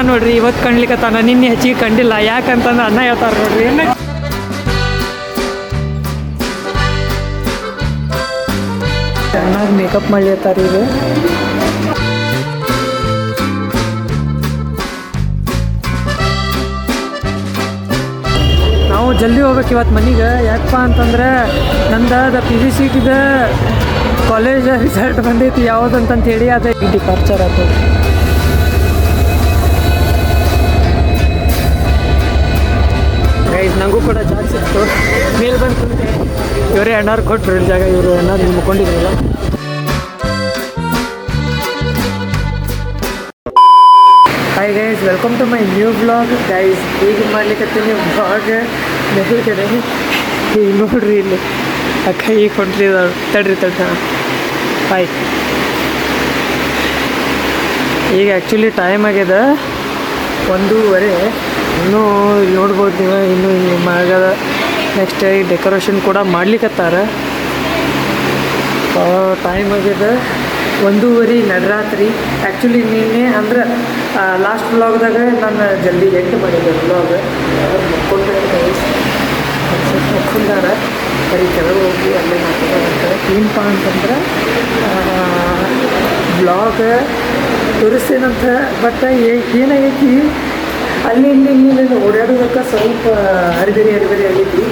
ನೋಡ್ರಿ ಇವತ್ತು ಕಾಣ್ಲಿಕ್ಕತ್ತಾನ, ನಿನ್ನೆ ಹೆಚ್ಚಿಗೆ ಕಂಡಿಲ್ಲ. ಯಾಕಂತಂದ್ರೆ ಅನ್ನ ಹೇಳ್ತಾರೆ ನೋಡ್ರಿ. ಚೆನ್ನಾಗಿ ಮೇಕಪ್ ಮಾಡ್ಲಿರ್ತಾರೆ ಈಗ. ನಾವು ಜಲ್ದಿ ಹೋಗ್ಬೇಕು ಇವತ್ತು ಮನೆಗೆ. ಯಾಕಪ್ಪ ಅಂತಂದ್ರೆ ನಂದು PVCT ಕಾಲೇಜ್ ರಿಸಲ್ಟ್ ಬಂದೈತಿ ಯಾವುದಂತಂತ ಹೇಳಿ ಅದು ಡಿಪಾರ್ಚರ್ ಆಯ್ತು. ಗೈಸ್ ನನಗೂ ಕೂಡ ಜಾಗ ಸಿಕ್ತು, ಮೇಲೆ ಬಂದು ಇವರೇ ಅಣ್ಣಾರು ಕೊಟ್ಟರು ಜಾಗ. ಇವರು ಅಣ್ಣಾರು ನೀವು ಮುಕ್ಕೊಂಡಿದ್ರಲ್ಲ. Hi guys, welcome to my new blog. Guys ಈಗ ಮಾಡ್ಲಿಕ್ಕತ್ತೀನಿ ಬ್ಲಾಗ್ ನೆಗಲ್ ಕಡೆ. ಈಗ ನೋಡ್ರಿ ಇಲ್ಲಿ ಅಕ್ಕ ಈಗ ಹೊಂಟ್ರಿದಾಳು. ತಡ್ರಿ ಹಾಯ್. ಈಗ ಆ್ಯಕ್ಚುಲಿ ಟೈಮ್ ಆಗ್ಯದ 1:30. ಇನ್ನೂ ನೋಡ್ಬೋದು ನೀವು, ಇನ್ನೂ ಮಗದ ನೆಕ್ಸ್ಟ್ ಈ ಡೆಕೋರೇಷನ್ ಕೂಡ ಮಾಡ್ಲಿಕ್ಕತ್ತಾರ. ಟೈಮ್ ಆಗ್ಯದ 1:30 ನಡರಾತ್ರಿ. ಆ್ಯಕ್ಚುಲಿ ನಿನ್ನೆ ಅಂದ್ರೆ ಲಾಸ್ಟ್ ಬ್ಲಾಗ್ದಾಗ ನಾನು ಜಲ್ದಿ ಎಂಟು ಮಾಡಿದ್ದೆ ಬ್ಲಾಗ್. ಮಕ್ಕೊಂಡಾರ ಬರೀ ಕೆಳಗೆ ಹೋಗಿ ಅಲ್ಲೇ ಮಾತಾಡ್ತಾರೆ. ಏನಪ್ಪ ಅಂತಂದ್ರೆ ಬ್ಲಾಗ್ ತೋರಿಸ್ತೇನಂತ, ಬಟ್ ಏನಾಗೈತಿ ಅಲ್ಲಿ ಇಲ್ಲಿ ಓಡಾಡೋದಕ್ಕೆ ಸ್ವಲ್ಪ ಹರಿಬೇರಿ ಆಗೈತಿ.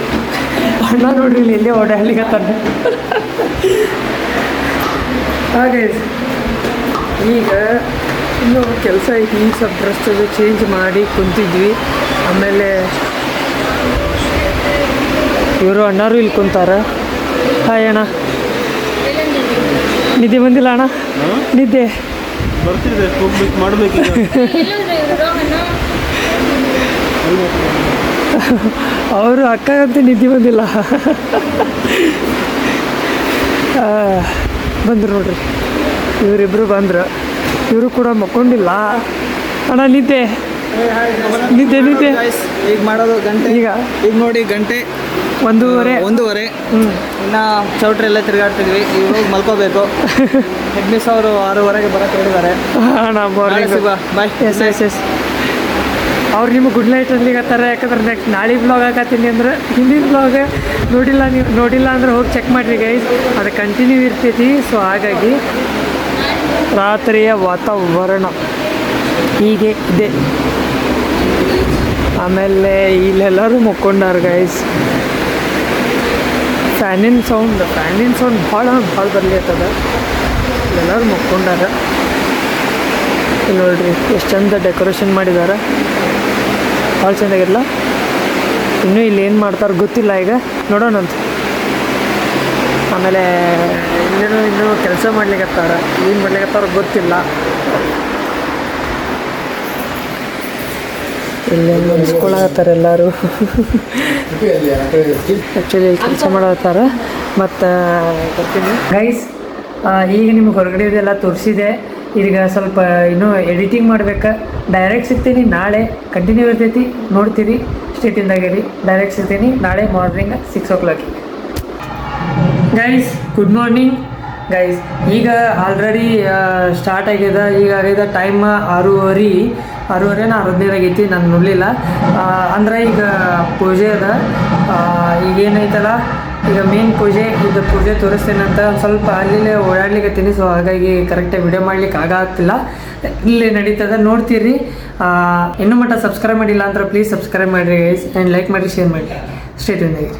ಅಣ್ಣ ನೋಡ್ರಿ ಇಲ್ಲಿ ಎಲ್ಲೇ ಓಡಾಡ್ಲಿಕ್ಕತ್ತಾನೆ. ಹಾಗೆ ಈಗ ಇನ್ನೂ ಕೆಲಸ ಐತಿ. ಈಗ ಸ್ವಲ್ಪ ಡ್ರೆಸ್ ಚೇಂಜ್ ಮಾಡಿ ಕುಂತಿದ್ವಿ. ಆಮೇಲೆ ಇವರು ಅಣ್ಣಾರು ಇಲ್ಲಿ ಕುಂತಾರ. ಹಾಯ್ ಅಣ್ಣ, ನಿದ್ದೆ ಬಂದಿಲ್ಲ ಅಣ್ಣ? ನಿದ್ದೆ ಮಾಡಬೇಕು. ಅವರು ಅಕ್ಕಗಂತೂ ನಿದ್ದೆ ಬಂದಿಲ್ಲ. ಬಂದರು ನೋಡ್ರಿ, ಇವರಿಬ್ಬರು ಬಂದರು. ಇವರು ಕೂಡ ಮಕ್ಕೊಂಡಿಲ್ಲ. ಅಣ್ಣ ನಿದ್ದೆ ಈಗ ಮಾಡೋದು ಗಂಟೆ. ಈಗ ನೋಡಿ ಗಂಟೆ 1:30. ಇನ್ನು ಚೌಟ್ರೆಲ್ಲ ತಿರುಗಾಡ್ತಿದ್ವಿ. ಈಗ ಹೋಗಿ ಮಲ್ಕೋಬೇಕು. ಹೆಡ್ ಮಿಸ್ ಅವರು 6:30ಗೆ ಬರೋಕ್ಕೆ ಹೇಳಿದ್ದಾರೆ. ಅಣ್ಣ ಬಾಯ್. ಎಸ್ ಅವ್ರು ನಿಮಗೆ ಗುಡ್ ನೈಟ್ ಅನ್ಲಿಕ್ಕತ್ತಾರೆ. ಯಾಕಂದ್ರೆ ನೆಕ್ಸ್ಟ್ ನಾಳೆ ಬ್ಲಾಗ್ ಹಾಕತ್ತೀನಿ ಅಂದ್ರೆ ಹಿಂದಿನ ಬ್ಲಾಗ್ ನೋಡಿಲ್ಲ ಅಂದ್ರೆ ಹೋಗಿ ಚೆಕ್ ಮಾಡಿರಿ ಗೈಸ್, ಅದು ಕಂಟಿನ್ಯೂ ಇರ್ತೈತಿ. ಸೊ ಹಾಗಾಗಿ ರಾತ್ರಿಯ ವಾತಾವರಣ ಹೀಗೆ ಇದೆ. ಆಮೇಲೆ ಇಲ್ಲೆಲ್ಲರೂ ಮುಕ್ಕೊಂಡಾರ ಗೈಸ್. ಫ್ಯಾನಿನ ಸೌಂಡ್ ಭಾಳ ಬರ್ಲಿರ್ತದ. ಎಲ್ಲರೂ ಮುಕ್ಕೊಂಡಾರ. ನೋಡ್ರಿ ಎಷ್ಟು ಚಂದ ಡೆಕೋರೇಷನ್ ಮಾಡಿದ್ದಾರೆ, ಭಾಳ ಚೆಂದಾಗಿರಲ್ಲ. ಇನ್ನೂ ಇಲ್ಲಿ ಏನು ಮಾಡ್ತಾರೆ ಗೊತ್ತಿಲ್ಲ, ಈಗ ನೋಡೋಣಂತ. ಆಮೇಲೆ ಇನ್ನೂ ಕೆಲಸ ಮಾಡ್ಲಿಕ್ಕತ್ತಾರ. ಏನು ಮಾಡ್ಲಿಕ್ಕತ್ತಾರ ಗೊತ್ತಿಲ್ಲ. ಇಲ್ಲಿ ಮುನ್ಸ್ಕೊಳತ್ತಾರ ಎಲ್ಲರೂ. ಆ್ಯಕ್ಚುಲಿ ಕೆಲಸ ಮಾಡತ್ತಾರ. ಮತ್ತು ಬರ್ತೀನಿ ಗೈಸ್. ಈಗ ನಿಮ್ಗೆ ಹೊರಗಡೆದೆಲ್ಲ ತೋರಿಸಿದೆ. ಈಗ ಸ್ವಲ್ಪ ಇನ್ನೂ ಎಡಿಟಿಂಗ್ ಮಾಡ್ಬೇಕು. ಡೈರೆಕ್ಟ್ ಸಿಗ್ತೀನಿ ನಾಳೆ, ಕಂಟಿನ್ಯೂ ಇರ್ತೈತಿ, ನೋಡ್ತೀರಿ. ಸ್ಟೇಟಿಂದಾಗಿರಿ. ಡೈರೆಕ್ಟ್ ಸಿಗ್ತೀನಿ ನಾಳೆ morning 6 o'clock. Guys good morning guys. ಈಗ ಆಲ್ರೆಡಿ ಸ್ಟಾರ್ಟ್ ಆಗ್ಯದ. ಈಗ ಆಗ್ಯದ ಟೈಮ್ 6:30. 6:15 ಆಗೈತಿ. ನಾನು ನೋಡಲಿಲ್ಲ. ಅಂದ್ರೆ ಈಗ ಪೂಜೆ ಅದ. ಈಗೇನೈತಲ್ಲ, ಈಗ ಮೇನ್ ಪೂಜೆ ತೋರಿಸ್ತೇನಂತ ಒಂದು ಸ್ವಲ್ಪ ಅಲ್ಲಿ ಓಡಾಡ್ಲಿಕ್ಕತ್ತೀನಿ. ಸೊ ಹಾಗಾಗಿ ಕರೆಕ್ಟಾಗಿ ವಿಡಿಯೋ ಮಾಡ್ಲಿಕ್ಕೆ ಆಗ್ತಿಲ್ಲ. ಇಲ್ಲಿ ನಡೀತದ, ನೋಡ್ತೀರಿ. ಇನ್ನೂ ಮಟ್ಟ ಸಬ್ಸ್ಕ್ರೈಬ್ ಮಾಡಿಲ್ಲ ಅಂದ್ರೆ ಪ್ಲೀಸ್ ಸಬ್ಸ್ಕ್ರೈಬ್ ಮಾಡಿರಿ ಗೈಸ್, ಆ್ಯಂಡ್ ಲೈಕ್ ಮಾಡಿರಿ, ಶೇರ್ ಮಾಡಿರಿ. ಸ್ಟೇಟ್ಯೂನ್ದಾಗಿರಿ.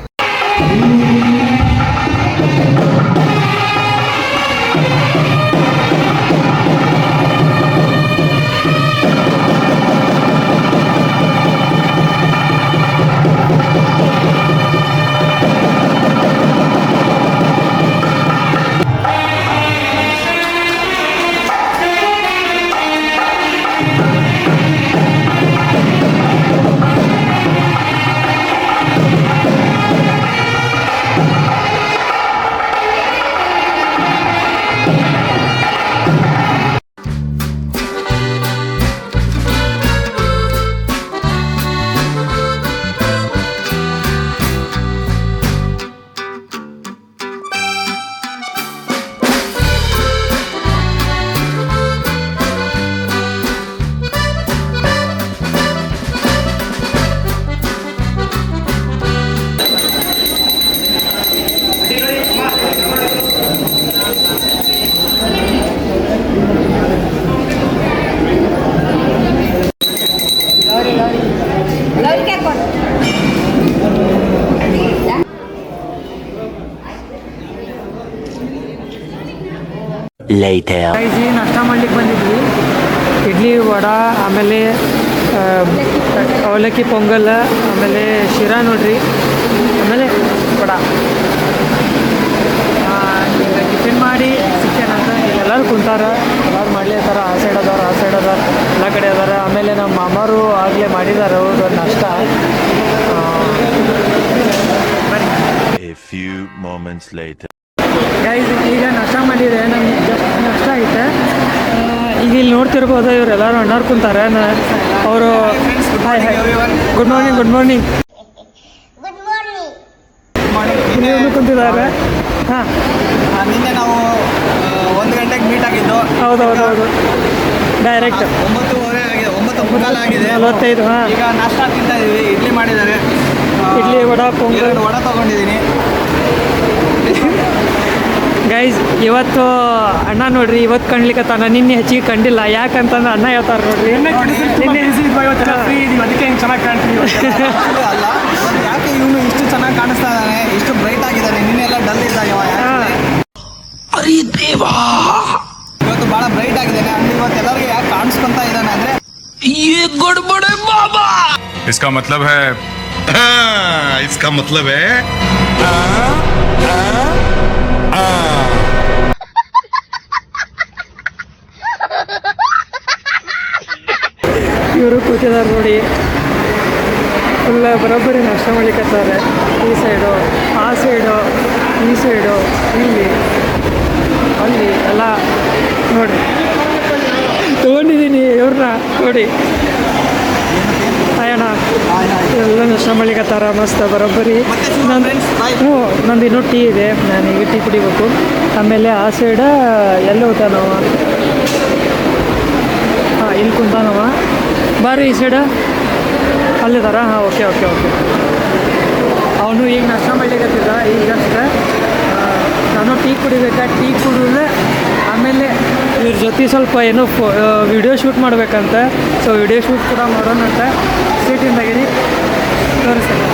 ಗೈಸ್ ನಾಷ್ಟ ಮಾಡ್ಲಿಕ್ಕೆ ಬಂದಿದ್ವಿ. ಇಡ್ಲಿ ವಡಾ ಆಮೇಲೆ ಅವಲಕ್ಕಿ ಪೊಂಗಲ್ ಆಮೇಲೆ ಶಿರಾ ನೋಡ್ರಿ ಆಮೇಲೆ ವಡಾ. ಈಗ ಟಿಫಿನ್ ಮಾಡಿ ಸಿಕ್ಕೇನಂತ ಎಲ್ಲರೂ ಕುಂತಾರ, ಎಲ್ಲರೂ ಮಾಡ್ಲಿರ್ತಾರ. ಆ ಸೈಡ್ ಅದಾರ ಎಲ್ಲ ಕಡೆ ಅದಾರ. ಆಮೇಲೆ ನಮ್ಮ ಮಾಮಾರು ಆಗಲೇ ಮಾಡಿದ್ದಾರೆ ಅವ್ರು ನಾಷ್ಟ. A few moments later. Guys ಈಗ ನಾಷ್ಟ ಮಾಡಿದ್ರೆ ನಮ್ಗೆ ಜಸ್ಟ್ ನಾಷ್ಟ ಐತೆ. ಈಗ ಇಲ್ಲಿ ನೋಡ್ತಿರ್ಬೋದು ಇವ್ರು ಎಲ್ಲರೂ ಅಣ್ಣಾರು ಕುಂತಾರೆ. ಅವರು ಗುಡ್ ಮಾರ್ನಿಂಗ್ ನೀವು ಕುಂತಿದ್ದಾರೆ. ಹಾಂ, ನಿನ್ನೆ ನಾವು 1 ಗಂಟೆಗೆ ಮೀಟ್ ಆಗಿದ್ದು. ಹೌದು ಡೈರೆಕ್ಟ್ 9:45 ಆಗಿದೆ. 45. ಹಾಂ, ಈಗ ನಾಷ್ಟ ತಿಂತಾ ಇದೀವಿ. ಇಡ್ಲಿ ಮಾಡಿದ್ದಾರೆ. ಇಡ್ಲಿ ವಡಾ ಪೊಂಗಲ್ ವಡಾ ತೊಗೊಂಡಿದ್ದೀನಿ. ಗೈಸ್ ಇವತ್ತು ಅಣ್ಣ ನೋಡ್ರಿ ಇವತ್ತು ಕಾಣ್ಲಿಕ್ಕತ್ತಾನ, ನಿನ್ನೆ ಹೆಚ್ಚಿಗೆ ಕಂಡಿಲ್ಲ. ಯಾಕಂತಂದ್ರೆ ಅಣ್ಣ ಹೇಳ್ತಾರೆ ನೋಡ್ರಿ, ನಿನ್ನೆ ಅದಕ್ಕೆ ಹಿಂಗೆ ಚೆನ್ನಾಗಿ ಕಾಣ್ತೀವಿ. ಅಲ್ಲ, ಯಾಕೆ ಇವನು ಇಷ್ಟು ಚೆನ್ನಾಗಿ ಕಾಣಿಸ್ತಾ ಇದ್ದಾನೆ, ಇಷ್ಟು ಬ್ರೈಟ್ ಆಗಿದ್ದಾನೆ. ನಿನ್ನೆಲ್ಲ ಡಲ್ ಇದ್ದ ಇವ. ಇವತ್ತು ಬಹಳ ಬ್ರೈಟ್ ಆಗಿದ್ದಾನೆ. ಅಂದ್ರೆ ಇವತ್ತು ಎಲ್ಲರಿಗೂ ಯಾಕೆ ಕಾಣಿಸ್ಕೊಂತ ಇದ್ದಾನೆ ಅಂದ್ರೆ इसका मतलब है इसका मतलब है ಇವರು ಕೂತಿದ್ದಾರೆ ನೋಡಿ, ಫುಲ್ ಬರೋಬ್ಬರಿ ನಾಷ್ಟ ಮಾಡ್ಲಿಕ್ಕತ್ತಾರೆ. ಈ ಸೈಡು ಆ ಸೈಡು ಈ ಸೈಡು ಇಲ್ಲಿ ಅಲ್ಲಿ ಎಲ್ಲ ನೋಡಿ ತೊಗೊಂಡಿದ್ದೀನಿ ಇವ್ರನ್ನ ನೋಡಿ. ಅಯ್ಯಣ್ಣ ಎಲ್ಲ ನಾಷ್ಟ ಮಾಡ್ಲಿಕ್ಕತ್ತಾರ ಮಸ್ತ್ ಬರೋಬ್ಬರಿ. ನಂದು ಇನ್ನೂ ಟೀ ಇದೆ, ನಾನು ಈಗ ಟೀ ಕುಡಿಬೇಕು. ಆಮೇಲೆ ಆ ಸೈಡ ಎಲ್ಲ ಹೋಗ್ತಾನವ. ಹಾಂ, ಇಲ್ಲಿ ಕುಂತಾನವ. ಬಾರಿ ಈ ಸೈಡ ಅಲ್ಲಿದ್ದಾರ. ಹಾಂ, ಓಕೆ ಅವನು ಈಗ ನಾಷ್ಟ ಮಾಡ್ಲಿಕ್ಕತ್ತಿದ್ದ. ಈಗ ಜಸ್ಟ್ ನಾನು ಟೀ ಕುಡಿಬೇಕಾ, ಟೀ ಕುಡಿದ್ರೆ ಆಮೇಲೆ ಇವ್ರ ಜೊತೆ ಸ್ವಲ್ಪ ಏನೋ ವಿಡಿಯೋ ಶೂಟ್ ಮಾಡ್ಬೇಕಂತ. ಸೊ ವಿಡಿಯೋ ಶೂಟ್ ಕೂಡ ಮಾಡೋಣಂತ ಸೀಟಿಂದಾಗಿರಿ ತೋರಿಸ್ತೀನಿ.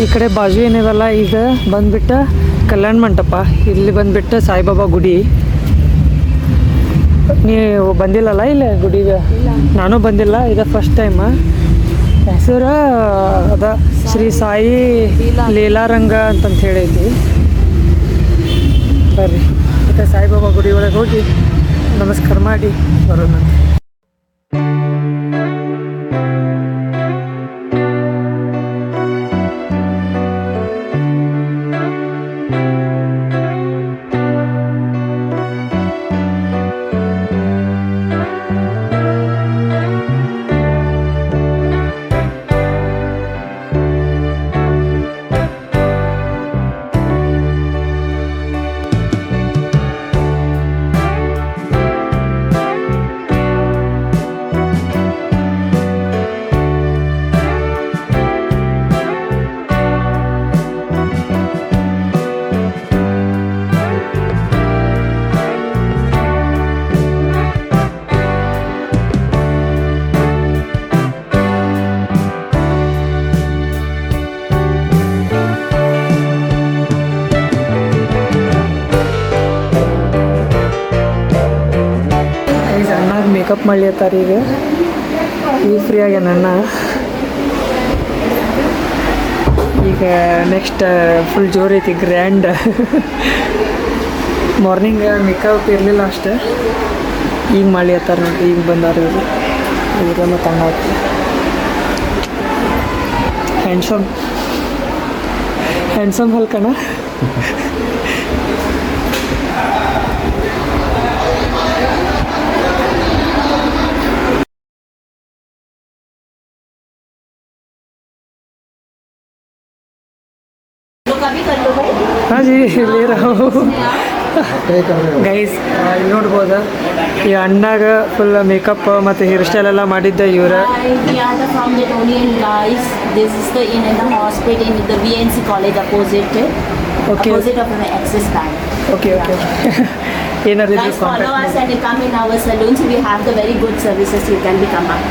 ಈ ಕಡೆ ಬಾಜು ಏನಿದಲ್ಲ ಈಗ ಬಂದ್ಬಿಟ್ಟು ಕಲ್ಯಾಣ ಮಂಟಪ, ಇಲ್ಲಿ ಬಂದ್ಬಿಟ್ಟು ಸಾಯಿಬಾಬಾ ಗುಡಿ. ನೀವು ಬಂದಿಲ್ಲಲ್ಲ ಇಲ್ಲೇ ಗುಡಿಗೆ? ನಾನು ಬಂದಿಲ್ಲ, ಇದು ಫಸ್ಟ್ ಟೈಮ್. ಹೆಸರು ಅದ ಶ್ರೀ ಸಾಯಿ ಲೀಲಾರಂಗ ಅಂತಂತ ಹೇಳೈತಿ. ಬರ್ರಿ ಮತ್ತು ಸಾಯಿಬಾಬಾ ಗುಡಿ ಒಳಗೆ ಹೋಗಿ ನಮಸ್ಕಾರ ಮಾಡಿ ಬರೋಣ. ಮೇಕಪ್ ಮಾಡ್ಲತ್ತಾರ ಈಗ ಫ್ರೀ ಆಗ್ಯಾನ ಅಣ್ಣ. ಈಗ ನೆಕ್ಸ್ಟ್ ಫುಲ್ ಜೋರು ಐತಿ ಗ್ರ್ಯಾಂಡ್. ಮಾರ್ನಿಂಗ್ ಮೇಕಪ್ ಇರಲಿಲ್ಲ ಅಷ್ಟೇ, ಈಗ ಮಾಡ್ಲತ್ತಾರ ನೋಡ್ರಿ. ಈಗ ಬಂದಾರ ಇವರು, ಇವ್ರನ್ನ ತಂಡ ಹ್ಯಾಂಡ್ಸಮ್ ಹಲ್ಕಣ. ಹಾಂ ಜಿ ಇಲ್ಲಿರ ಗೈಸ್ ಇಲ್ಲಿ ನೋಡ್ಬೋದು ಈ ಅಣ್ಣಾಗ ಫುಲ್ ಮೇಕಪ್ ಮತ್ತು ಹೇರ್ ಸ್ಟೈಲ್ ಎಲ್ಲ ಮಾಡಿದ್ದ ಇವ್ರ. We are the from the Tonian guys. This is the in the hospital in the VNC college opposite. Okay. Opposite of the Axis Bank. Okay okay ಏನಾದ್ರು Guys, follow us and come in our saloons. We have the very good services. You can become up.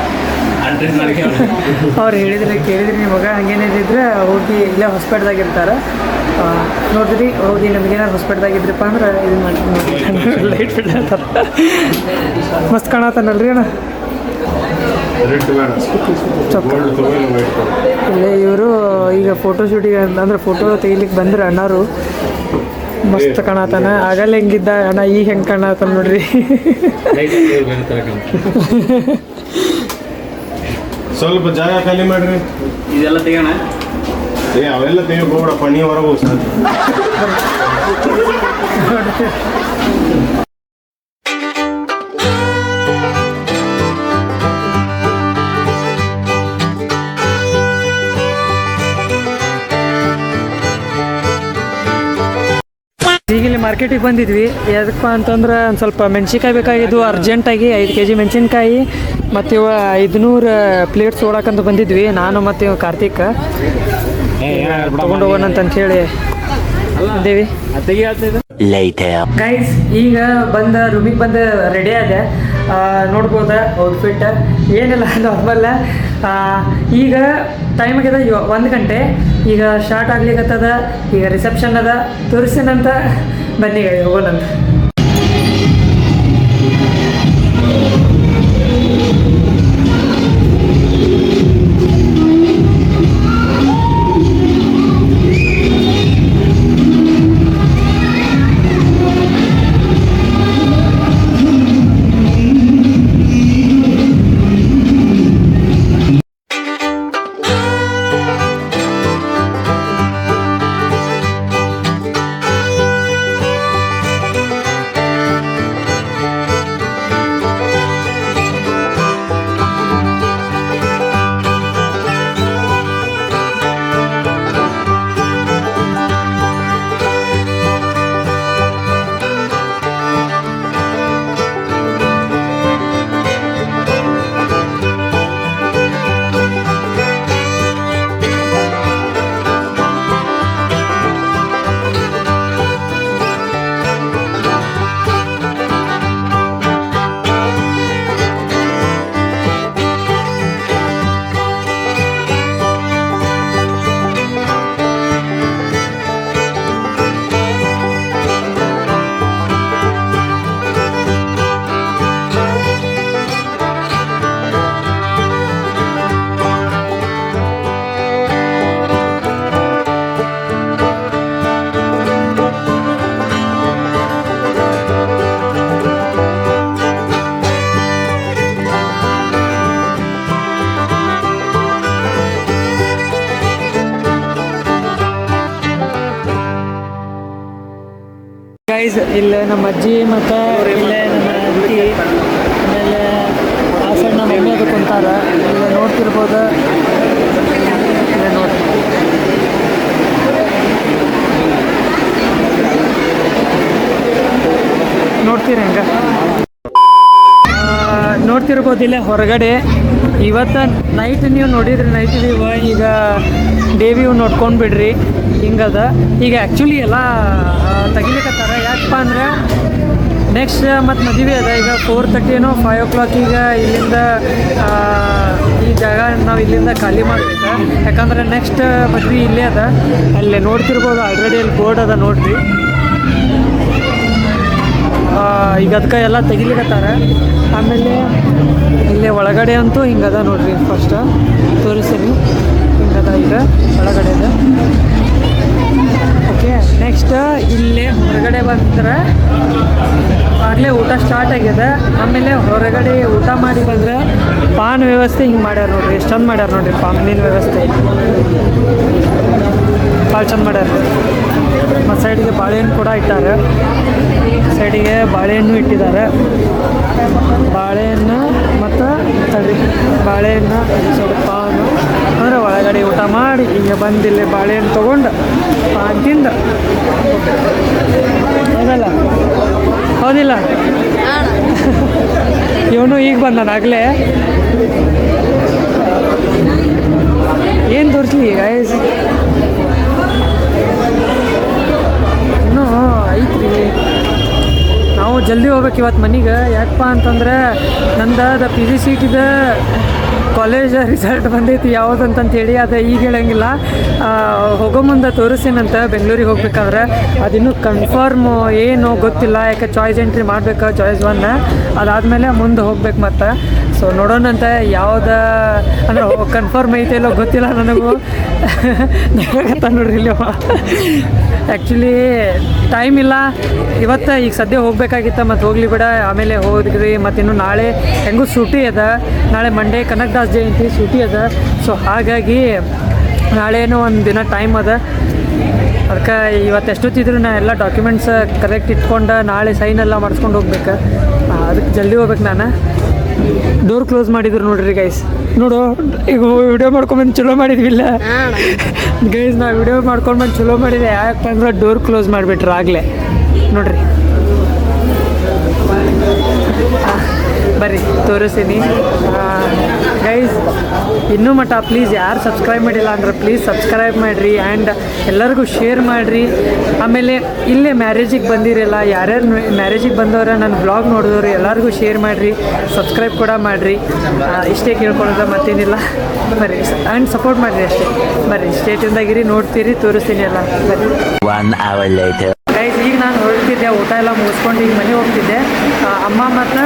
ಅವ್ರು ಹೇಳಿದ್ರೆ ಕೇಳಿದ್ರಿ ನಿಮಗೆ ಹಂಗೇನಿದ್ರೆ ಹೋಗಿ ಇಲ್ಲೇ ಹಾಸ್ಪಿಟ್ಲ್ದಾಗ ಇರ್ತಾರೆ. ನೋಡಿದ್ರಿ ಹೋಗಿ ನಮಗೇನಾದ್ರು ಹಾಸ್ಪಿಟ್ಲ್ದಾಗಿದ್ರಪ್ಪ ಅಂದ್ರೆ ಇದು ಮಾಡಿ ಲೈಟ್ ಫಿಟ್ ಹೇಳ್ತಾರೆ. ಮಸ್ತ್ ಕಾಣತ್ತಾನಲ್ರಿ ಅಣ್ಣ. ಇಲ್ಲೇ ಇವರು ಈಗ ಫೋಟೋ ಶೂಟಿಗೆ ಅಂದ್ರೆ ಫೋಟೋ ತೆಗಿಲಿಕ್ಕೆ ಬಂದ್ರೆ ಅಣ್ಣಾರು ಮಸ್ತ್ ಕಾಣತಾನ. ಆಗಲ್ಲ ಹೆಂಗಿದ್ದ ಅಣ್ಣ, ಈಗ ಹೆಂಗೆ ಕಾಣತಾನ ನೋಡ್ರಿ. ಸ್ವಲ್ಪ ಜಾಗ ಖಾಲಿ ಮಾಡ್ರಿ. ಇದೆಲ್ಲ ತೆಗೋಣ. ಅವೆಲ್ಲ ತೆಗಿಯೋಕೆ ಹೋಗ್ಬಿಡಪ್ಪ, ನೀವು ಹೊರಗೆ ಹೋಗಿ ಸರ್. ಈಗ ಇಲ್ಲಿ ಮಾರ್ಕೆಟಿಗೆ ಬಂದಿದ್ವಿ. ಎದಕ್ಕಪ್ಪ ಅಂತಂದ್ರೆ ಒಂದು ಸ್ವಲ್ಪ ಮೆಣಸಿನ್ಕಾಯಿ ಬೇಕಾಗಿದ್ವು ಅರ್ಜೆಂಟಾಗಿ. 5 kg ಮೆಣಸಿನ್ಕಾಯಿ ಮತ್ತು ಇವ 500 ಪ್ಲೇಟ್ಸ್ ಓಡಾಕಂತ ಬಂದಿದ್ವಿ ನಾನು ಮತ್ತು ಇವ ಕಾರ್ತಿಕ್. ತೊಗೊಂಡು ಹೋಗೋಣ ಅಂತ ಹೇಳಿ ಬಂದೇವಿ. ಗೈಸ್ ಈಗ ರೂಮಿಗೆ ಬಂದು ರೆಡಿ ಆದೆ. ನೋಡ್ಬೋದ ಔಟ್ಫಿಟ್ ಏನಿಲ್ಲ ನಾರ್ಮಲ್ಲ. ಈಗ ಟೈಮ್ ಆಗ್ಯದ 1 ಗಂಟೆ. ಈಗ ಸ್ಟಾರ್ಟ್ ಆಗ್ಲಿಕ್ಕತ್ತದ. ಈಗ ರಿಸೆಪ್ಷನ್ ಅದ, ತೋರಿಸಿನಂತ ಬನ್ನಿ ಹೋಗೋಣಂತ. ಗೈಸ್ ಇಲ್ಲೇ ನಮ್ಮ ಅಜ್ಜಿ ಮತ್ತು ಇಲ್ಲೇ ನಮ್ಮ ಅಜ್ಜಿ ಆಮೇಲೆ ಆ ಸೈಡ್ ನಮ್ಮ ಮಮ್ಮಿ ಅದು ಕುಂತಾರ. ಇಲ್ಲೇ ನೋಡ್ತಿರ್ಬೋದು. ಇಲ್ಲೇ ನೋಡ್ತೀರಿ ಹಂಗೆ ನೋಡ್ತಿರ್ಬೋದು. ಇಲ್ಲೇ ಹೊರಗಡೆ ಇವತ್ತು ನೈಟ್ ನೀವು ನೋಡಿದ್ರಿ, ನೈಟ್ ವ್ಯೂ. ಈಗ ಡೇ ವ್ಯೂ ನೋಡ್ಕೊಂಡು ಬಿಡ್ರಿ. ಹಿಂಗದ ಈಗ ಆ್ಯಕ್ಚುಲಿ ಎಲ್ಲ ತೆಗಿಲಿಕ್ಕತ್ತಾರ. ಯಾಕಪ್ಪ ಅಂದ್ರೆ ನೆಕ್ಸ್ಟ್ ಮತ್ತು ಮದುವೆ ಅದ. ಈಗ 4:30 5 o'clock ಈಗ ಇಲ್ಲಿಂದ ಈ ಜಾಗ ನಾವು ಇಲ್ಲಿಂದ ಖಾಲಿ ಮಾಡ್ಬೇಕು. ಯಾಕಂದ್ರೆ ನೆಕ್ಸ್ಟ್ ಮದುವೆ ಇಲ್ಲೇ ಅದ. ಅಲ್ಲೇ ನೋಡ್ತಿರ್ಬೋದು ಆಲ್ರೆಡಿ ಅಲ್ಲಿ ಬೋರ್ಡ್ ಅದ ನೋಡ್ರಿ. ಈಗ ಅದಕ್ಕೆ ಎಲ್ಲ ತೆಗಿಲಿಕತ್ತಾರ. ಆಮೇಲೆ ಇಲ್ಲಿ ಒಳಗಡೆ ಅಂತೂ ಹಿಂಗದ ನೋಡ್ರಿ, ಫಸ್ಟ್ ತೋರಿಸ್ತೀನಿ. ಹಿಂಗದ ಈಗ ಒಳಗಡೆ ಇದೆ. ಓಕೆ, ನೆಕ್ಸ್ಟ್ ಇಲ್ಲೇ ಹೊರಗಡೆ ಬಂದ್ರೆ ಆಗಲೇ ಊಟ ಸ್ಟಾರ್ಟ್ ಆಗಿದೆ. ಆಮೇಲೆ ಹೊರಗಡೆ ಊಟ ಮಾಡಿ ಬಂದರೆ ಪಾನ್ ವ್ಯವಸ್ಥೆ ಹಿಂಗೆ ಮಾಡ್ಯಾರ ನೋಡ್ರಿ, ಎಷ್ಟು ಚಂದ ಮಾಡ್ಯಾರ ನೋಡ್ರಿ ಪಾನಿನ ವ್ಯವಸ್ಥೆ, ಭಾಳ ಚಂದ ಮಾಡ್ಯಾರ. ಮತ್ತು ಸೈಡಿಗೆ ಬಾಳೆಹಣ್ಣು ಕೂಡ ಇಟ್ಟಾರೆ, ಸೈಡಿಗೆ ಬಾಳೆಹಣ್ಣು ಇಟ್ಟಿದ್ದಾರೆ. ಬಾಳೆಹಣ್ಣು ಮತ್ತು ತಡಿ ಬಾಳೆಹಣ್ಣು ಸ್ವಲ್ಪ ಪಾನು ಅಂದರೆ ಒಳಗಡೆ ಊಟ ಮಾಡಿ ಈಗ ಬಂದಿಲ್ಲಿ ಬಾಳೆಹಣ್ಣು ತೊಗೊಂಡು ಪಾನ್ ತಿಂದು ಹೌದಲ್ಲ, ಹೌದಿಲ್ಲ? ಇವನು ಈಗ ಬಂದಾನ ಆಗಲೇ. ಏನು ತೋರಿಸ್ಲಿ ಗೈಸ್, ಇನ್ನೂ ಐತ್ರಿ. ನಾವು ಜಲ್ದಿ ಹೋಗ್ಬೇಕು ಇವತ್ತು ಮನೆಗೆ. ಯಾಕಪ್ಪ ಅಂತಂದ್ರೆ ನಂದು PGCET ಕಾಲೇಜ್ ರಿಸಲ್ಟ್ ಬಂದೈತಿ ಯಾವುದಂತಂತೇಳಿ, ಅದು ಈಗ ಹೇಳಂಗಿಲ್ಲ. ಹೋಗೋ ಮುಂದೆ ತೋರಿಸ್ತೀನಂತ ಬೆಂಗಳೂರಿಗೆ ಹೋಗ್ಬೇಕಾದ್ರೆ. ಅದಿನ್ನೂ ಕನ್ಫರ್ಮ್ ಏನು ಗೊತ್ತಿಲ್ಲ, ಯಾಕೆ ಚಾಯ್ಸ್ ಎಂಟ್ರಿ ಮಾಡಬೇಕು, ಚಾಯ್ಸ್ 1. ಅದಾದಮೇಲೆ ಮುಂದೆ ಹೋಗ್ಬೇಕು ಮತ್ತು. ಸೊ ನೋಡೋಣಂತ ಯಾವ್ದು ಅಂದ್ರೆ ಕನ್ಫರ್ಮ್ ಐತೆ ಇಲ್ಲೋ ಗೊತ್ತಿಲ್ಲ ನನಗೂ. ನೋಡ್ರಿ ಇಲ್ಲಿ ಆ್ಯಕ್ಚುಲಿ ಟೈಮ್ ಇಲ್ಲ ಇವತ್ತು, ಈಗ ಸದ್ಯ ಹೋಗಬೇಕಾಗಿತ್ತು, ಮತ್ತು ಹೋಗಲಿ ಬಿಡ ಆಮೇಲೆ ಹೋದ್ರಿ. ಮತ್ತು ಇನ್ನು ನಾಳೆ ಹೆಂಗೂ ಸೂಟಿ ಅದ, ನಾಳೆ ಮಂಡೇ ಕನಕದಾಸ್ ಜಯಂತಿ ಸೂಟಿ ಅದ. ಸೊ ಹಾಗಾಗಿ ನಾಳೆನೂ ಒಂದು ದಿನ ಟೈಮ್ ಅದ. ಅದಕ್ಕೆ ಇವತ್ತು ಎಷ್ಟೊತ್ತಿದ್ರು ನಾ ಎಲ್ಲ ಡಾಕ್ಯುಮೆಂಟ್ಸ್ ಕರೆಕ್ಟ್ ಇಟ್ಕೊಂಡು ನಾಳೆ ಸೈನ್ ಎಲ್ಲ ಮಾಡಿಸ್ಕೊಂಡು ಹೋಗ್ಬೇಕು. ಅದಕ್ಕೆ ಜಲ್ದಿ ಹೋಗ್ಬೇಕು ನಾನು. ಡೋರ್ ಕ್ಲೋಸ್ ಮಾಡಿದ್ರು ನೋಡ್ರಿ ಗೈಸ್, ನೋಡು ಈಗ ವಿಡಿಯೋ ಮಾಡ್ಕೊಂಬಂದು ಚಲೋ ಮಾಡಿದ್ವಿಲ್ಲ ಗೈಸ್. ನಾವು ವಿಡಿಯೋ ಮಾಡ್ಕೊಂಡ್ಬಂದು ಚಲೋ ಮಾಡಿದೆ, ಯಾಕಪ್ಪ ಅಂದ್ರೆ ಡೋರ್ ಕ್ಲೋಸ್ ಮಾಡಿಬಿಟ್ರು ಆಗಲೇ ನೋಡ್ರಿ. ಬರ್ರಿ ತೋರಿಸ್ತೀನಿ ಗೈಸ್. ಇನ್ನೂ ಮಟ್ಟ ಪ್ಲೀಸ್ ಯಾರು ಸಬ್ಸ್ಕ್ರೈಬ್ ಮಾಡಿಲ್ಲ ಅಂದ್ರೆ ಪ್ಲೀಸ್ ಸಬ್ಸ್ಕ್ರೈಬ್ ಮಾಡಿರಿ ಆ್ಯಂಡ್ ಎಲ್ಲರಿಗೂ ಶೇರ್ ಮಾಡಿರಿ. ಆಮೇಲೆ ಇಲ್ಲೇ ಮ್ಯಾರೇಜಿಗೆ ಬಂದಿರಲ್ಲ, ಯಾರ್ಯಾರು ಮ್ಯಾರೇಜಿಗೆ ಬಂದವ್ರೆ ನನ್ನ ಬ್ಲಾಗ್ ನೋಡಿದವ್ರು ಎಲ್ಲರಿಗೂ ಶೇರ್ ಮಾಡಿರಿ, ಸಬ್ಸ್ಕ್ರೈಬ್ ಕೂಡ ಮಾಡಿರಿ. ಇಷ್ಟೇ ಕೇಳ್ಕೊಳ್ಳೋದು ಮತ್ತೇನಿಲ್ಲ. ಬರ್ರಿ ಆ್ಯಂಡ್ ಸಪೋರ್ಟ್ ಮಾಡಿರಿ ಅಷ್ಟೇ. ಬರ್ರಿ ಸ್ಟೇಟಿಂದಾಗಿರಿ, ನೋಡ್ತೀರಿ, ತೋರಿಸ್ತೀನಿ ಎಲ್ಲ. ಬರ್ರಿ. 1 hour later. ಗೈಸ್ ಈಗ ನಾನು ಹೊರಡ್ತಿದ್ದೆ, ಊಟ ಎಲ್ಲ ಮುಗಿಸ್ಕೊಂಡು ಈಗ ಮನೆ ಹೋಗ್ತಿದ್ದೆ. ಅಮ್ಮ ಮತ್ತು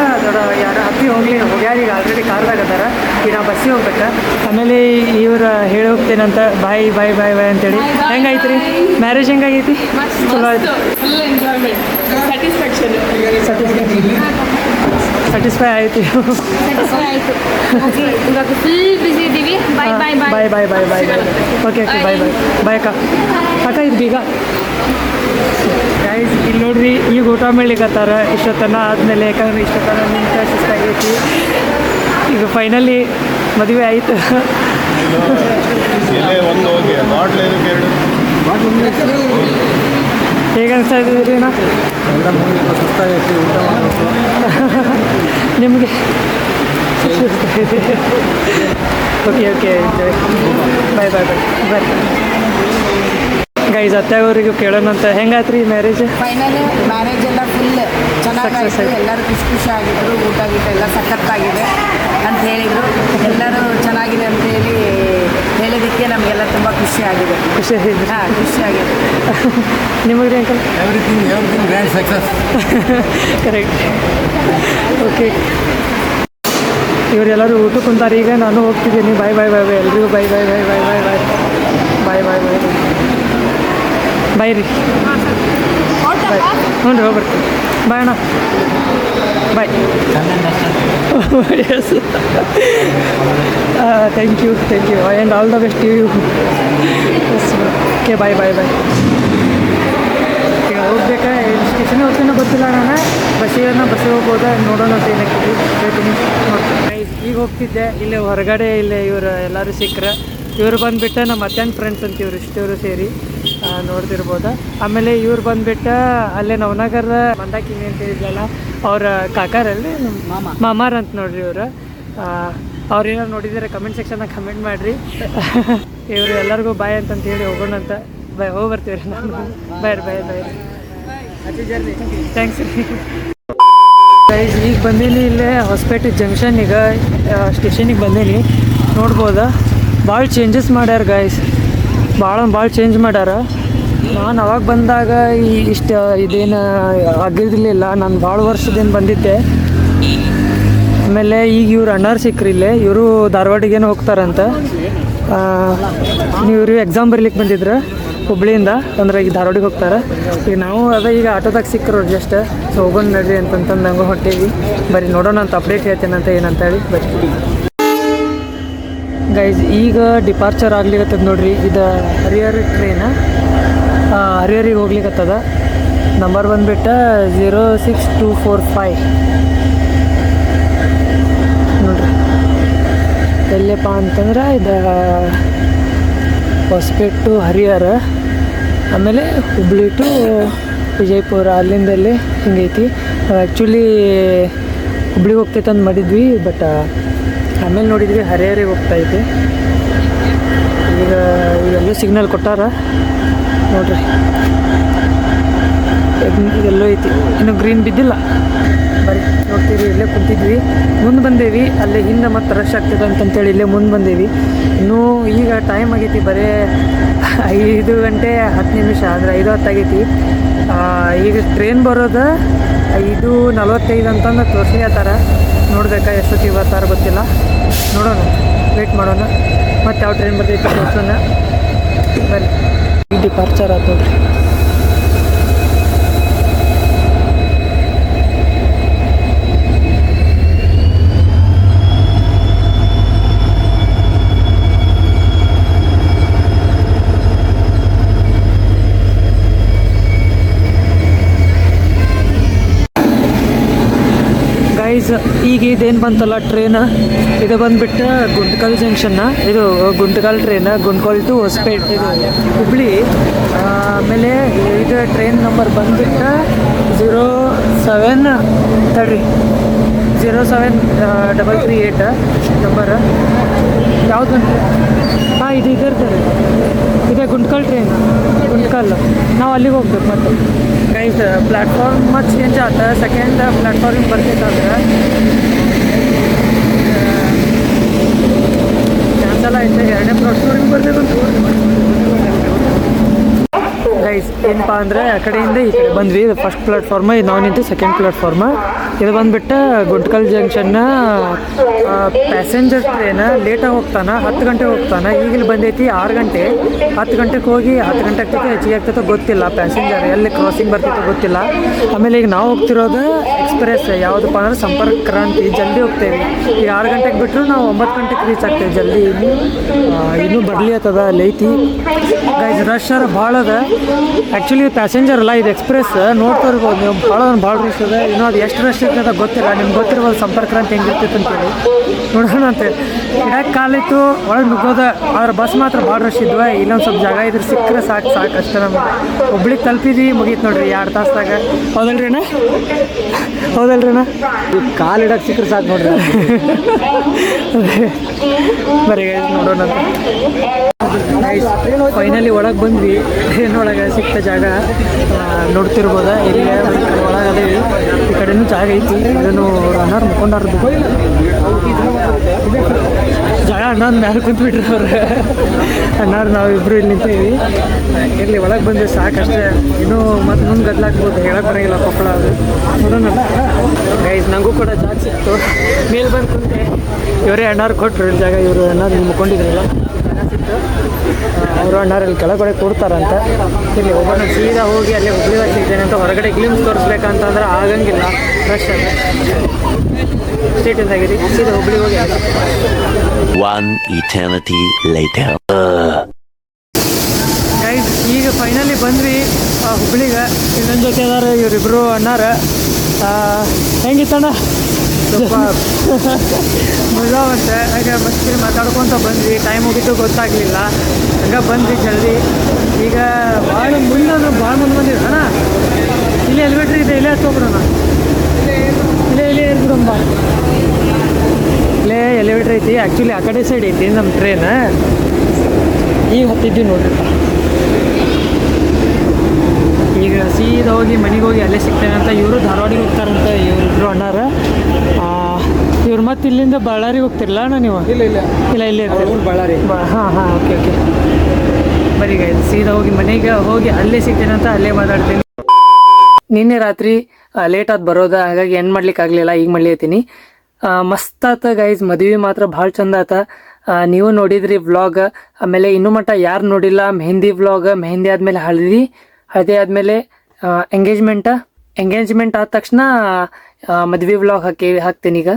ಯಾರು ಅಪ್ಪಿ ಹೋಗ್ಯಾರ, ಈಗ ಆಲ್ರೆಡಿ ಕಾರ್ದಾಗ ಅದಾರ. ಈಗ ನಾ ಬಸ್ಸಿಗೆ ಹೋಗ್ಬೇಕು. ಆಮೇಲೆ ಇವ್ರು ಹೇಳಿ ಹೋಗ್ತೇನಂತ ಬಾಯ್ ಬಾಯ್ ಬಾಯ್ ಬಾಯ್ ಅಂತೇಳಿ. ಹೆಂಗಾಯ್ತು ರೀ ಮ್ಯಾರೇಜ್? ಹೆಂಗಾಗೈತಿ? ಚಲೋ ಆಯ್ತು, ಸ್ಯಾಟಿಸ್ಫೈ ಆಯಿತು. ಇವಾಗ ಫುಲ್ ಬಿಸಿ ಇದ್ದೀವಿ. ಬಾಯ್ bye bye bye bye bye ಬಾಯ್. ಓಕೆ ಓಕೆ ಬಾಯ್ ಬಾಯ್ ಬಾಯ್ ಅಕ್ಕ. ಅಕ್ಕ ಇದು ಬೀಗ ಗೈಸ್ ಇಲ್ಲಿ ನೋಡ್ರಿ, ಈಗ ಊಟ ಮಾಡ್ಲಿಕ್ಕತ್ತಾರ ಇಷ್ಟೊತ್ತನ ಆದಮೇಲೆ. ಯಾಕಂದ್ರೆ ಇಷ್ಟೊತ್ತನ ನಿಂತ ಸುಸ್ತಾಗೈತಿ. ಈಗ ಫೈನಲಿ ಮದುವೆ ಆಯಿತು. ಹೇಗೆ ಅನಿಸ್ತಾ ಇದ್ದೀರಿ ನಾ? ಸುಸ್ತಾಗೈತಿ, ಊಟ ಮಾಡಬೇಕು. ನಿಮಗೆ okay okay bye bye bye bye guys. ಅತ್ತೆಯವರಿಗೂ ಕೇಳೋಣಂತ ಹೆಂಗಾಯ್ತು ರೀ ಮ್ಯಾರೇಜ್? ಫೈನಲ್ ಮ್ಯಾರೇಜ್ ಎಲ್ಲ ಫುಲ್ ಚೆನ್ನಾಗಾಯಿತು. ಎಲ್ಲರೂ ಖುಷಿ ಖುಷಿ ಆಗಿದ್ರು. ಊಟ ಗೀಟ ಎಲ್ಲ ಸಖತ್ತಾಗಿದೆ ಅಂತ ಹೇಳಿದರು. ಎಲ್ಲರೂ ಚೆನ್ನಾಗಿದೆ ಅಂತ ಹೇಳಿದ್ದಕ್ಕೆ ನಮಗೆಲ್ಲ ತುಂಬ ಖುಷಿ ಆಗಿದೆ. ಖುಷಿ ಆಗಿದೆ? ಹಾಂ, ಖುಷಿ ಆಗಿದೆ. ನಿಮಗೆ uncle? Everything grand success. Correct. Okay, ಇವರೆಲ್ಲರೂ ಊಟಕ್ಕೆ ಕುಂತಾರೆ. ಈಗ ನಾನು ಹೋಗ್ತಿದ್ದೀನಿ. ಬಾಯ್ ಬಾಯ್ ಬಾಯ್ ಬಾಯ್ ಎಲ್ರಿಗೂ ಬಾಯ್ bye bye bye bye bye bye bye bye ಬಾಯ್ ರೀ. ಬಾಯ್. ಹ್ಞೂ ರೀ, ಹೋಗ್ಬರ್ತೀನಿ. ಬಾಯ್ ಅಣ್ಣ. Bye. Yes, thank you and all the best you. Yes okay, bye bye bye. ಈಗ ಹೋಗ್ಬೇಕಾ ಸ್ಟೇಷನ್ಗೆ ಹೋಗ್ತೀನೋ ಗೊತ್ತಿಲ್ಲ. ನಾನು ಬಸ್ಸಿಗೆ ಹೋಗ್ಬೋದಾ ನೋಡೋಣ ಅಂತ ಏನಕ್ಕೆ ಹೇಳ್ತೀನಿ. ನೋಡ್ತೀನಿ ಈಗ ಹೋಗ್ತಿದ್ದೆ. ಇಲ್ಲೇ ಹೊರಗಡೆ ಇಲ್ಲೇ ಇವರು ಎಲ್ಲರೂ ಸಿಕ್ಕರೆ. ಇವರು ಬಂದುಬಿಟ್ಟು ನಮ್ಮ ಅತ್ಯಂತ ಫ್ರೆಂಡ್ಸ್ ಅಂತ ಇವರು ಇಷ್ಟವರು ಸೇರಿ ನೋಡ್ತಿರ್ಬೋದು. ಆಮೇಲೆ ಇವ್ರು ಬಂದುಬಿಟ್ಟು ಅಲ್ಲೇ ನವನಗರ ಮಂದಾಕಿನಿ ಅಂತ ಇದ್ರಲ್ಲ, ಅವ್ರ ಕಾಕಾರಲ್ಲಿ ಮಾಮಾರ್ ಅಂತ ನೋಡ್ರಿ ಇವರು. ಅವ್ರೇನಾರು ನೋಡಿದರೆ ಕಮೆಂಟ್ ಸೆಕ್ಷನ್ನಾಗ ಕಮೆಂಟ್ ಮಾಡಿರಿ. ಇವರು ಎಲ್ಲರಿಗೂ ಬಾಯ್ ಅಂತಂತ ಹೇಳಿ ಹೋಗೋಣ ಅಂತ. ಬಾಯ್, ಹೋಗಿ ಬರ್ತೀವಿ ರೀ. ನಾನು ಬಾಯ್ ಬಾಯ್ ಬಾಯ್. ಥ್ಯಾಂಕ್ಸ್ ರೀ ಗೈಸ್. ಈಗ ಬಂದೀನಿ ಇಲ್ಲೇ ಹೊಸಪೇಟೆ ಜಂಕ್ಷನಿಗೆ, ಸ್ಟೇಷನಿಗೆ ಬಂದೀನಿ. ನೋಡ್ಬೋದಾ ಭಾಳ ಚೇಂಜಸ್ ಮಾಡ್ಯಾರ ಗೈಸ್, ಭಾಳ ಚೇಂಜ್ ಮಾಡ್ಯಾರ. ನಾನು ಅವಾಗ ಬಂದಾಗ ಇಷ್ಟು ಇದೇನು ಆಗಿರಲಿಲ್ಲ. ನಾನು ಭಾಳ ವರ್ಷದೇನು ಬಂದಿದ್ದೆ. ಆಮೇಲೆ ಈಗ ಇವ್ರು ಅಣ್ಣಾರು ಸಿಕ್ಕ್ರಿ ಇಲ್ಲೇ. ಇವರು ಧಾರವಾಡಿಗೇನು ಹೋಗ್ತಾರಂತ. ಇವರು ಎಕ್ಸಾಮ್ ಬರೀಲಿಕ್ಕೆ ಬಂದಿದ್ರು ಹುಬ್ಳಿಯಿಂದ, ಅಂದ್ರೆ ಈಗ ಧಾರವಾಡಿಗೆ ಹೋಗ್ತಾರೆ. ಈಗ ನಾವು ಈಗ ಆಟೋದಾಗ ಸಿಕ್ಕರು ಜಸ್ಟ್. ಸೊ ಹೋಗೋಣ ನಡ್ರಿ ಅಂತಂತಂದು ಹಂಗೆ ಹೊಟ್ಟೇವಿ. ಬರೀ ನೋಡೋಣ ಅಂತ ಅಪ್ಡೇಟ್ ಹೇಳ್ತೇನಂತ ಏನಂತ ಹೇಳಿ ಬರೀ ಗೈಸ್. ಈಗ ಡಿಪಾರ್ಚರ್ ಆಗ್ಲಿಕ್ಕತ್ತದ ನೋಡ್ರಿ. ಇದು ಹರಿಹರ ಟ್ರೈನ್ ಹರಿಹರಿಗೆ ಹೋಗ್ಲಿಕ್ಕತ್ತದ. ನಂಬರ್ ಬಂದುಬಿಟ್ಟು 06245 ನೋಡ್ರಿ. ಎಲ್ಲಪ್ಪ ಅಂತಂದ್ರೆ ಇದು ಹೊಸಪೇಟೆ ಟು ಹರಿಹರ, ಆಮೇಲೆ ಹುಬ್ಳಿ ಟು ವಿಜಯಪುರ, ಅಲ್ಲಿಂದಲ್ಲೇ ಹಿಂಗೈತಿ. ಆ್ಯಕ್ಚುಲಿ ಹುಬ್ಳಿಗೆ ಹೋಗ್ತೈತೆ ಅಂತ ಮಾಡಿದ್ವಿ, ಬಟ್ ಆಮೇಲೆ ನೋಡಿದ್ವಿ ಹರಿಹರಿಗೆ ಹೋಗ್ತೈತಿ. ಈಗೆಲ್ಲೂ ಸಿಗ್ನಲ್ ಕೊಟ್ಟಾರ ನೋಡ್ರಿ. ಇದೆಲ್ಲೋ ಐತಿ, ಇನ್ನು ಗ್ರೀನ್ ಬಿದ್ದಿಲ್ಲ. ಬರೀ ನೋಡ್ತೀವಿ, ಇಲ್ಲೇ ಕುಂತಿದ್ವಿ. ಮುಂದೆ ಬಂದೇವಿ, ಅಲ್ಲೇ ಹಿಂದೆ ಮತ್ತೆ ರಶ್ ಆಗ್ತದೆ ಅಂತಂತೇಳಿ ಇಲ್ಲೇ ಮುಂದೆ ಬಂದೇವಿ. ಇನ್ನೂ ಈಗ ಟೈಮ್ ಆಗೈತಿ ಬರೀ 5 ಗಂಟೆ 10 ನಿಮಿಷ, ಅಂದರೆ 5:10 ಆಗೈತಿ. ಈಗ ಟ್ರೈನ್ ಬರೋದು 5:45 ಅಂತಂದು ತೋರಿಸ್ಲಿತ್ತಾರ. ನೋಡ್ಬೇಕಾ ಎಷ್ಟೊತ್ತಿಗೆ ಬರ್ತಾರ ಗೊತ್ತಿಲ್ಲ. ನೋಡೋಣ, ವೇಟ್ ಮಾಡೋಣ. ಮತ್ತು ಯಾವ ಟ್ರೈನ್ ಬರ್ತೈತಿ ತೋರ್ಸೋಣ. ಬರೀ ಈಗ ಡಿಪಾರ್ಚರ್ ಆಯ್ತು ನೋಡ್ರಿ. ಈಗ ಇದೇನು ಬಂತಲ್ಲ ಟ್ರೈನ್, ಇದು ಬಂದುಬಿಟ್ಟು ಗುಂಟ್ಕಲ್ ಜಂಕ್ಷನ್ನ. ಇದು ಗುಂಟ್ಕಲ್ ಟ್ರೈನ್, ಗುಂಟ್ಕಲ್ ಟು ಹೊಸಪೇಟೆ, ಇದು ಹುಬ್ಳಿ. ಆಮೇಲೆ ಇದು ಟ್ರೈನ್ ನಂಬರ್ ಬಂದುಬಿಟ್ಟು 07338 ನಂಬರ್. ಯಾವುದು ಹಾಂ, ಇದು ಇದರ್ತಾರೆ. ಇದೆ ಗುಂಟ್ಕಲ್ ಟ್ರೈನ್, ಗುಂಟ್ಕಲ್. ನಾವು ಅಲ್ಲಿಗೆ ಹೋಗ್ಬೇಕು. ಮತ್ತು ಗೈಸ್ ಪ್ಲ್ಯಾಟ್ಫಾರ್ಮ್ ಮತ್ತು ಚೇಂಜ್ ಆತ. ಸೆಕೆಂಡ್ ಪ್ಲ್ಯಾಟ್ಫಾರ್ಮಿಗೆ ಬರ್ತೈತಂದ್ರೆ ಕ್ಯಾನ್ಸಲ್ ಆಯ್ತು. ಎರಡನೇ ಪ್ಲ್ಯಾಟ್ಫಾರ್ಮಿಗೆ ಬರ್ತೈತಂತ ಗೈಸ್. ಏನಪ್ಪ ಅಂದರೆ ಆ ಕಡೆಯಿಂದ ಈ ಕಡೆ ಬಂದ್ವಿ. ಇದು ಫಸ್ಟ್ ಪ್ಲ್ಯಾಟ್ಫಾರ್ಮ, ಇದು ನಾವು ನಿಂತು ಸೆಕೆಂಡ್ ಪ್ಲ್ಯಾಟ್ಫಾರ್ಮ. ಇದು ಬಂದುಬಿಟ್ಟು ಗುಂಟ್ಕಲ್ ಜಂಕ್ಷನ್ನ ಪ್ಯಾಸೆಂಜರ್ ಟ್ರೈನ್. ಲೇಟಾಗಿ ಹೋಗ್ತಾನೆ, 10 ಗಂಟೆಗೆ ಹೋಗ್ತಾನೆ. ಈಗಲೇ ಬಂದೈತಿ 6 ಗಂಟೆ. 10 ಗಂಟೆಗೆ ಹೋಗಿ 10 ಗಂಟೆ ಆಗ್ತೈತೆ, ಹೆಚ್ಚಿಗೆ ಆಗ್ತೈತೋ ಗೊತ್ತಿಲ್ಲ. ಪ್ಯಾಸೆಂಜರ್ ಎಲ್ಲಿ ಕ್ರಾಸಿಂಗ್ ಬರ್ತೈತೋ ಗೊತ್ತಿಲ್ಲ. ಆಮೇಲೆ ಈಗ ನಾವು ಹೋಗ್ತಿರೋದು ಎಕ್ಸ್ಪ್ರೆಸ್, ಯಾವುದಪ್ಪ ಅಂದ್ರೆ ಸಂಪರ್ಕ ಕ್ರಾಂತಿ. ಜಲ್ದಿ ಹೋಗ್ತೇವೆ. ಈಗ 6 ಗಂಟೆಗೆ ಬಿಟ್ಟರು ನಾವು 9 ಗಂಟೆಗೆ ರೀಚ್ ಆಗ್ತೇವೆ ಜಲ್ದಿ. ಇನ್ನೂ ಬರಲಿ ಆತದ ಲೈತಿ ಗೈಸ್. ರಶ್ ಭಾಳ ಅದ. ಆ್ಯಕ್ಚುಲಿ ಪ್ಯಾಸೆಂಜರ್ ಅಲ್ಲ, ಇದು ಎಕ್ಸ್ಪ್ರೆಸ್. ನೋಡ್ತಾ ಇರ್ಬೋದು ನೀವು, ಭಾಳ ರಶ್ ಅದ. ಇನ್ನೂ ಅದು ಎಷ್ಟು ರಶ್ ಇರ್ತದೆ ಗೊತ್ತಿಲ್ಲ. ನಿಮ್ಗೆ ಗೊತ್ತಿರ್ಬೋದು ಸಂಪರ್ಕ ಕ್ರಾಂತಿ ಹೆಂಗಿರ್ತೈತೆ ಅಂತೇಳಿ. ನೋಡೋಣ ಅಂತ ಇಡಕ್ಕೆ ಕಾಲಿತ್ತು, ಒಳಗೆ ನುಗ್ಗೋದ. ಆದ್ರೆ ಬಸ್ ಮಾತ್ರ ಭಾಳ ರಶ್ ಇದ್ವಿ. ಇಲ್ಲೊಂದು ಸ್ವಲ್ಪ ಜಾಗ ಇದ್ರೆ ಸಿಕ್ಕರೆ ಸಾಕು ಅಷ್ಟೇ. ನಮ್ಗೆ ಹುಬ್ಳಿಗೆ ತಲುಪಿದ್ವಿ, ಮುಗೀತು ನೋಡ್ರಿ 2 ತಾಸ್ದಾಗ. ಹೌದಲ್ರಿ ಅಣ್ಣ? ಕಾಲು ಇಡಕ್ಕೆ ಸಿಕ್ಕರೆ ಸಾಕು ನೋಡ್ರಿ. ಬರೀ ನೋಡೋಣ ಅಂತ. ಫೈನಲಿ ಒಳಗೆ ಬಂದ್ವಿ. ಟ್ರೈನ್ ಒಳಗೆ ಸಿಕ್ತ ಜಾಗ ನೋಡ್ತಿರ್ಬೋದ. ಇಲ್ಲಿ ಒಳಗೆ ಅದೇವಿ, ಈ ಕಡೆನೂ ಜಾಗ ಐತಿ. ಇದನ್ನು ಅಣ್ಣಾರು ಮುಕ್ಕೊಂಡಾರ್ದು ಜಾಗ. ಅಣ್ಣನ ಮ್ಯಾಲೆ ಕುಂತ್ಬಿಟ್ರಿ ಅವ್ರು. ಅಣ್ಣಾರು ನಾವಿಬ್ಬರು ಇಲ್ಲಿ ನಿಂತೀವಿ. ಇರಲಿ, ಒಳಗೆ ಬಂದು ಸಾಕಷ್ಟೇ. ಇನ್ನೂ ಮತ್ತೆ ಮುಂದೆ ಗದ್ಲಾಕ್ಬೋದು, ಹೇಳಕ್ಕೆ ಬರೋಂಗಿಲ್ಲ. ಕೊಪ್ಪಳ ಅದು ನೋಡೋಣ ಗೈಸ್. ನನಗೂ ಕೂಡ ಜಾಗ ಸಿಕ್ತು. ಮೇಲೆ ಬಂದು ಕುಂತೆ. ಇವರೇ ಅಣ್ಣಾರು ಕೊಟ್ಟರು ಜಾಗ. ಇವರು ಅಣ್ಣಾರು ಇಲ್ಲಿ ಮುಕ್ಕೊಂಡಿದ್ರಲ್ಲ, ಜಾಗ ಸಿಕ್ತು. ಅವರು ಅಣ್ಣಾರಲ್ಲಿ ಕೆಳಗಡೆ ಕೊಡ್ತಾರಂತ. ಇಲ್ಲಿ ಹೋಗೋಣ, ಸೀದಾ ಹೋಗಿ ಅಲ್ಲಿ ಹುಬ್ಳಿ ಸಿಗ್ತೇನೆ ಅಂತ. ಹೊರಗಡೆ ಗ್ಲಿಮ್ಸ್ ತೋರಿಸ್ಬೇಕಂತಂದ್ರೆ ಆಗಂಗಿಲ್ಲ, ರಶ್ ಅದ. ಸ್ಟೇಟಿಂದ ಆಗಿದೆ, ಸೀದಾ ಹುಬ್ಳಿಗೆ ಹೋಗಿ. One eternity later. ಗೈಸ್ ಈಗ ಫೈನಲಿ ಬಂದ್ವಿ ಹುಬ್ಳಿಗೆ. ನನ್ನ ಜೊತೆ ಅದಾರ ಇವರಿಬ್ಬರು ಅಣ್ಣಾರ. ಹೆಂಗಿತ್ತಣ್ಣ? ಸ್ವಲ್ಪ ಮಜಾವಂತೆ. ಹಾಗೆ ಮತ್ತೆ ಮಾತಾಡ್ಕೊತ ಬಂದ್ವಿ. ಟೈಮ್ ಹೋಗಿದ್ದು ಗೊತ್ತಾಗಲಿಲ್ಲ. ಹಂಗೆ ಬಂದ್ವಿ ಜಲ್ದಿ. ಈಗ ಭಾಳ ಮುಂದೆ ಅಂದ್ರೆ ಭಾಳ ಮುಂದೆ ಬಂದಿವಿ ಅಣ್ಣ. ಇಲ್ಲೇ ಎಲಿವೇಟ್ರ್ ಇದೆ, ಇಲ್ಲೇ ಹತ್ತೋಗ್ಬಿಡೋಣ. ಇಲ್ಲೇ ಇರ್ಬಿಡೋಣ. ಇಲ್ಲೇ ಎಲಿವೇಟ್ರ್ ಐತಿ. ಆ್ಯಕ್ಚುಲಿ ಆ ಕಡೆ ಸೈಡ್ ಐತಿ ನಮ್ಮ ಟ್ರೈನ್. ಈಗ ಹತ್ತಿದ್ವಿ ನೋಡ್ರಿ. ಈಗ ಸೀದಾ ಹೋಗಿ ಮನೆಗೆ ಹೋಗಿ ಅಲ್ಲೇ ಸಿಗ್ತೇನೆ ಅಂತ. ಇವರು ಧಾರವಾಡಿಗೆ ಹೋಗ್ತಾರಂತ, ಇವರಿಬ್ಬರು ಅಣ್ಣಾರ. ಇವ್ರು ಮತ್ತೆ ಇಲ್ಲಿಂದ ಬಳ್ಳಾರಿಗೆ ಹೋಗ್ತಿರಲ್ಲ ಅಣ್ಣ ನೀವು? ಇಲ್ಲ ಇಲ್ಲೇ ಇರ್ತೀರಿ. ಬಳ್ಳಾರಿ. ಹಾಂ ಓಕೆ. ಬರೀ ಗೈಸ್ ಸೀದಾ ಹೋಗಿ ಮನೆಗೆ ಹೋಗಿ ಅಲ್ಲೇ ಸಿಗ್ತೇನೆ ಅಂತ ಅಲ್ಲೇ ಮಾತಾಡ್ತೀನಿ. ನಿನ್ನೆ ರಾತ್ರಿ ಲೇಟ್ ಆದ್ ಬರೋದ, ಹಾಗಾಗಿ ಏನು ಮಾಡ್ಲಿಕ್ಕೆ ಆಗಲಿಲ್ಲ, ಈಗ ಮಾಡ್ಲಿತ್ತೀನಿ. ಮಸ್ತ್ ಆತ ಗೈಸ್, ಮದುವೆ ಮಾತ್ರ ಭಾಳ ಚಂದ ಆತ. ನೀವು ನೋಡಿದ್ರಿ ವ್ಲಾಗ್. ಆಮೇಲೆ ಇನ್ನೂ ಮಟ್ಟ ಯಾರು ನೋಡಿಲ್ಲ ಮೆಹಂದಿ ವ್ಲಾಗ್, ಮೆಹಂದಿ ಆದಮೇಲೆ ಹಳದಿ ಆದಮೇಲೆ ಎಂಗೇಜ್ಮೆಂಟ್ ಆದ ತಕ್ಷಣ ಮದ್ವೆ ವ್ಲಾಗ್ ಹಾಕ್ತೀನಿ ಈಗ.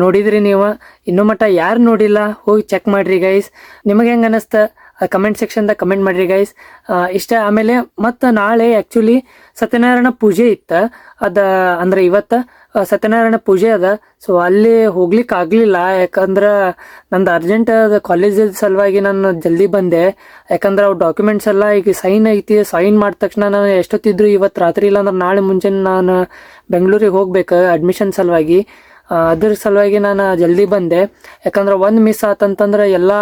ನೋಡಿದ್ರಿ ನೀವು, ಇನ್ನೂ ಮಟ್ಟ ಯಾರು ನೋಡಿಲ್ಲ ಹೋಗಿ ಚೆಕ್ ಮಾಡಿರಿ ಗೈಸ್. ನಿಮಗೆ ಹೆಂಗೆ ಅನ್ನಿಸ್ತ ಕಮೆಂಟ್ ಸೆಕ್ಷನ್ದಾಗ ಕಮೆಂಟ್ ಮಾಡಿರಿ ಗೈಸ್. ಇಷ್ಟ. ಆಮೇಲೆ ಮತ್ತು ನಾಳೆ ಆ್ಯಕ್ಚುಲಿ ಸತ್ಯನಾರಾಯಣ ಪೂಜೆ ಇತ್ತು, ಅಂದ್ರೆ ಇವತ್ತು ಸತ್ಯನಾರಾಯಣ ಪೂಜೆ ಅದ. ಸೊ ಅಲ್ಲಿ ಹೋಗ್ಲಿಕ್ಕೆ ಆಗಲಿಲ್ಲ, ಯಾಕಂದ್ರೆ ನಂದು ಅರ್ಜೆಂಟ್ ಅದ ಕಾಲೇಜ್ ಸಲುವಾಗಿ ನಾನು ಜಲ್ದಿ ಬಂದೆ. ಯಾಕಂದ್ರೆ ಅವು ಡಾಕ್ಯುಮೆಂಟ್ಸ್ ಎಲ್ಲ ಈಗ ಸೈನ್ ಐತಿ, ಸೈನ್ ಮಾಡಿದ ತಕ್ಷಣ ನಾನು ಎಷ್ಟೊತ್ತಿದ್ರು ಇವತ್ತು ರಾತ್ರಿ ಇಲ್ಲಾಂದ್ರೆ ನಾಳೆ ಮುಂಚೆನೆ ನಾನು ಬೆಂಗಳೂರಿಗೆ ಹೋಗ್ಬೇಕು ಅಡ್ಮಿಷನ್ ಸಲುವಾಗಿ. ಅದ್ರ ಸಲುವಾಗಿ ನಾನು ಜಲ್ದಿ ಬಂದೆ. ಯಾಕಂದ್ರೆ ಒಂದು ಮಿಸ್ ಆತಂತಂದ್ರೆ ಎಲ್ಲ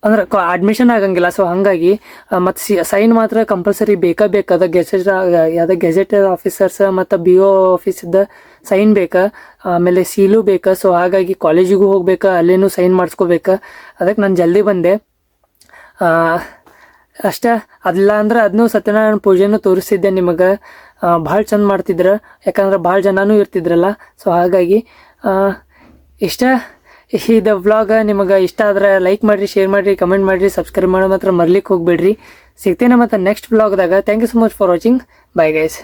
ಅಂದ್ರೆ ಅಡ್ಮಿಷನ್ ಆಗಂಗಿಲ್ಲ. ಸೊ ಹಾಗಾಗಿ ಮತ್ತು ಸೈನ್ ಮಾತ್ರ ಕಂಪಲ್ಸರಿ ಬೇಕಾದ ಗೆಜೆಟ್ ಆಫೀಸರ್ಸ್ ಮತ್ತು BO ಆಫೀಸಿದ್ದ ಸೈನ್ ಬೇಕಾ, ಆಮೇಲೆ ಸೀಲು ಬೇಕಾ. ಸೊ ಹಾಗಾಗಿ ಕಾಲೇಜಿಗೂ ಹೋಗ್ಬೇಕು, ಅಲ್ಲೇನೂ ಸೈನ್ ಮಾಡಿಸ್ಕೋಬೇಕು. ಅದಕ್ಕೆ ನಾನು ಜಲ್ದಿ ಬಂದೆ ಅಷ್ಟೇ. ಅದಿಲ್ಲ ಅಂದ್ರೆ ಅದನ್ನೂ ಸತ್ಯನಾರಾಯಣ ಪೂಜೆನೂ ತೋರಿಸ್ತಿದ್ದೆ ನಿಮಗೆ. ಭಾಳ ಚಂದ ಮಾಡ್ತಿದ್ರು, ಯಾಕಂದ್ರೆ ಭಾಳ ಜನನೂ ಇರ್ತಿದ್ರಲ್ಲ. ಸೊ ಹಾಗಾಗಿ ಇಷ್ಟ. ಇದು ವ್ಲಾಗ್ ನಿಮಗೆ ಇಷ್ಟ ಆದ್ರೆ ಲೈಕ್ ಮಾಡಿರಿ, ಶೇರ್ ಮಾಡಿರಿ, ಕಮೆಂಟ್ ಮಾಡಿರಿ, ಸಬ್ಸ್ಕ್ರೈಬ್ ಮಾಡೋ ಮಾತ್ರ ಮರ್ಲಿಕ್ಕೆ ಹೋಗ್ಬೇಡ್ರಿ. ಸಿಗ್ತೇನೆ ಮತ್ತು ನೆಕ್ಸ್ಟ್ ವ್ಲಾಗ್ದಾಗ. Thank you so much for watching. Bye guys.